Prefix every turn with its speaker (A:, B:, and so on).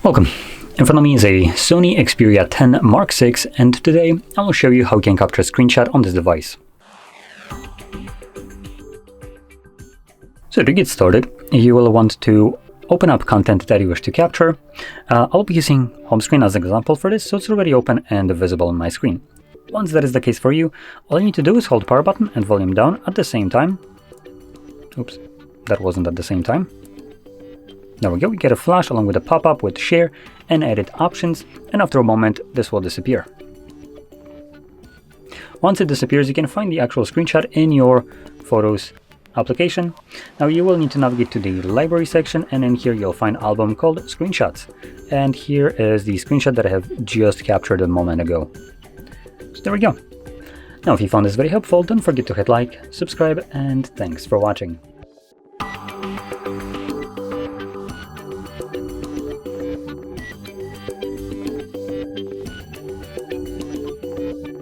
A: Welcome. In front of me is a SONY Xperia 10 Mark VI, and today I will show you how you can capture a screenshot on this device. So to get started, you will want to open up content that you wish to capture. I'll be using home screen as an example for this, so it's already open and visible on my screen. Once that is the case for you, all you need to do is hold power button and volume down at the same time. Oops, that wasn't at the same time. There we go, we get a flash along with a pop-up with share and edit options, and after a moment this will disappear. Once it disappears, you can find the actual screenshot in your Photos application. Now you will need to navigate to the library section, and in here you'll find an album called Screenshots. And here is the screenshot that I have just captured a moment ago. So there we go. Now if you found this very helpful, don't forget to hit like, subscribe, and thanks for watching.